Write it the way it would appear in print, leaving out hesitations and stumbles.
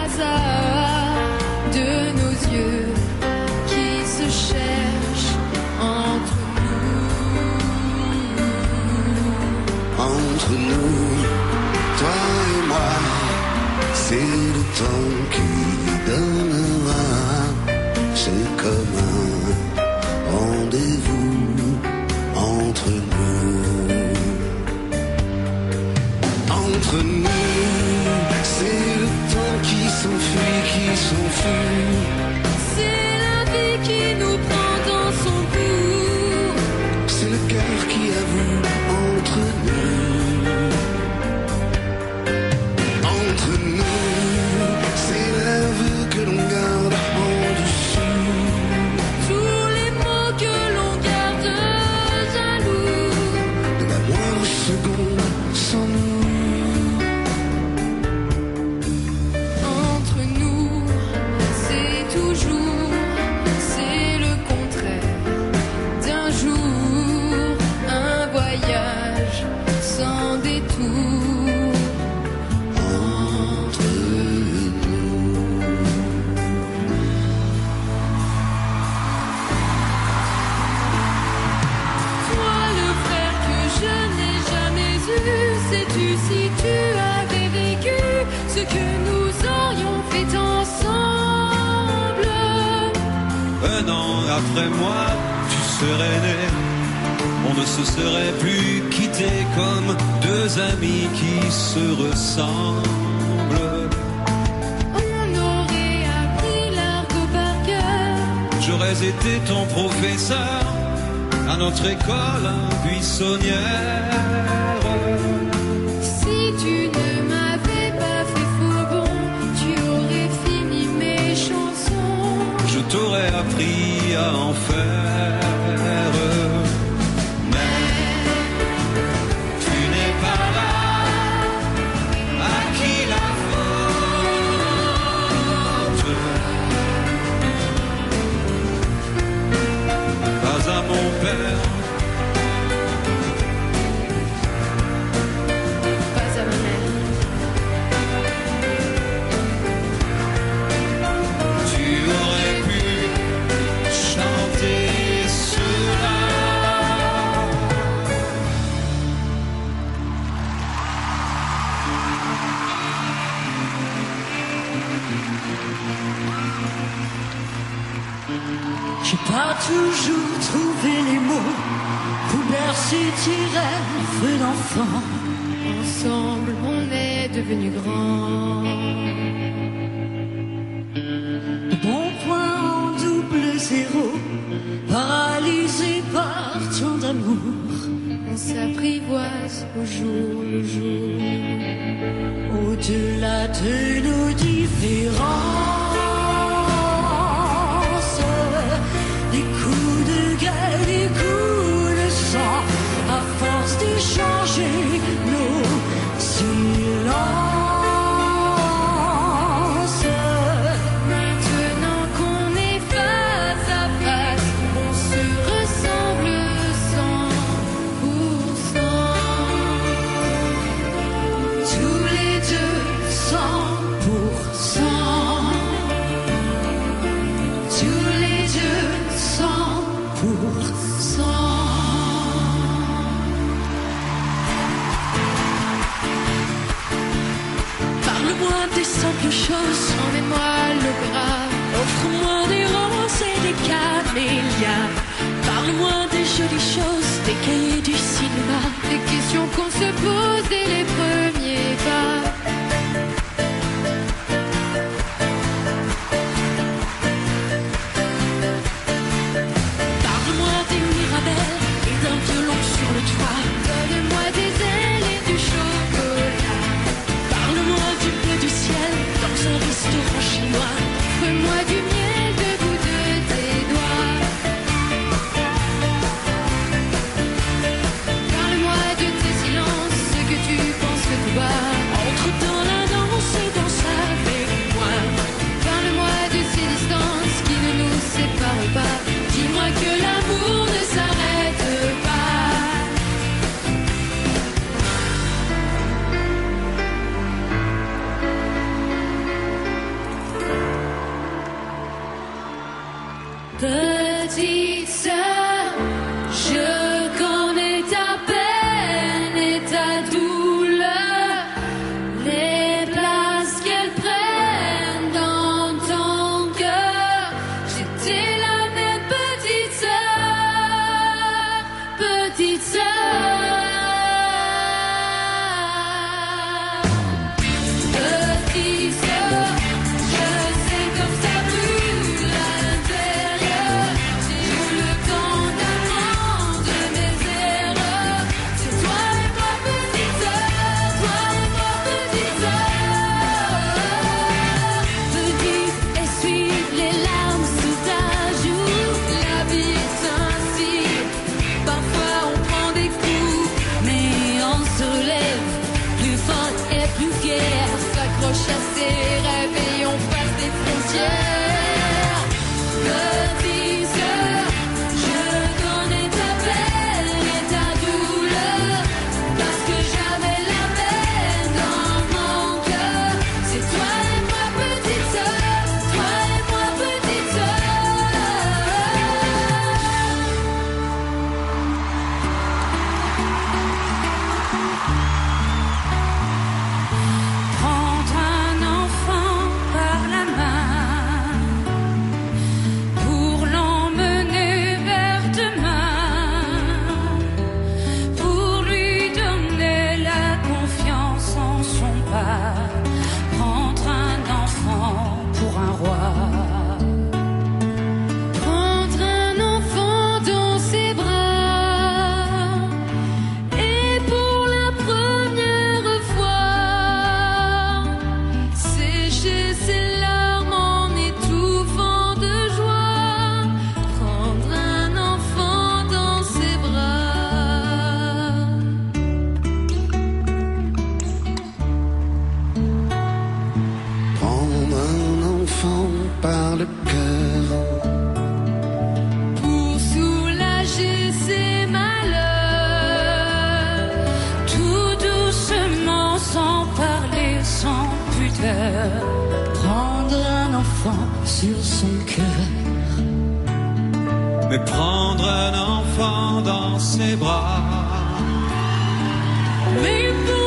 hasard de nos yeux qui se cherchent entre nous. Entre nous, toi et moi, c'est le temps qui donnera. C'est comme un rendez-vous entre nous. Entre nous, c'est le temps qui s'enfuit, qui s'enfuit. C'est la vie qui nous prend dans son cou. C'est le cœur qui avoue entre nous. Entre nous, c'est l'aveu que l'on garde en dessous. Tous les mots que l'on garde jaloux. De la moindre seconde sans nous. Entre nous, c'est toujours, c'est le contraire d'un jour, un voyage sans détour. Entre nous. Toi, le frère que je n'ai jamais eu, sais-tu si tu avais vécu ce que nous aurions fait ensemble? Un an après moi, tu serais né. On ne se serait plus quitté comme deux amis qui se ressemblent. On aurait appris l'argot par cœur. J'aurais été ton professeur à notre école buissonnière. Si tu ne m'avais pas fait faux bon, tu aurais fini mes chansons. Je t'aurais appris à en faire. Mais tu n'es pas là, à qui la faute? Pas à mon père, Pas à ma mère. tu aurais pu chanter cela. J'ai pas toujours trouvé les mots pour bercer tes rêves d'enfant. Ensemble, on est devenus grands. De bons points en double zéro, paralysé par tant d'amour. On s'apprivoise au jour le jour. Au-delà de nos différences, des coups de gueule, des coups de sang, à force d'échanger nos silences. Maintenant qu'on est face à face, on se ressemble 100%. Tous les deux 100%. Tous les deux 100%. Parle-moi des simples choses, Emmène-moi le grave, offre-moi des roses et des camélias. Parle-moi des jolies choses, des cahiers du cinéma. des questions qu'on se pose dès les premiers pas. Parle-moi des mirabelles et d'un violon sur le toit. Donne-moi des ailes et du chocolat. Parle-moi du bleu du ciel dans un restaurant chinois. Offre-moi du miel debout de tes doigts. Parle-moi de tes silences, ce que tu penses que tu vois. Entre dans la danse et danse avec moi. Parle-moi de ces distances qui ne nous séparent pas. Dis-moi que l'amour ne s'arrête pas. Petite sœur, je connais ta peine et ta douleur, les places qu'elles prennent dans ton cœur. J'étais la même petite sœur, petite sœur. Petite sœur, je sais comme ça brûle à l'intérieur. J'ai eu le temps d'apprendre de mes erreurs. C'est toi et moi, petite sœur, toi et moi, petite sœur. Petite, essuie les larmes sous ta joue. La vie est ainsi, parfois on prend des coups, mais on se relève plus forte et plus fière. S'accroche à ses rêves et on passe des frontières. Petite sœur, je connais ta peine et ta douleur, parce que j'avais la peine dans mon cœur. C'est toi et moi, petite sœur, toi et moi, petite Prendre un enfant par la main pour l'emmener vers demain, pour lui donner la confiance en son pas. Prendre un enfant pour un roi. Prendre un enfant dans ses bras, et pour la première fois, sécher ses larmes en étouffant de joie. Prendre un enfant dans ses bras. Prendre un enfant par le cœur, Pour soulager ses malheurs, Tout doucement, sans parler, sans pudeur. Prendre un enfant sur son cœur. Mais prendre un enfant dans ses bras, mais pour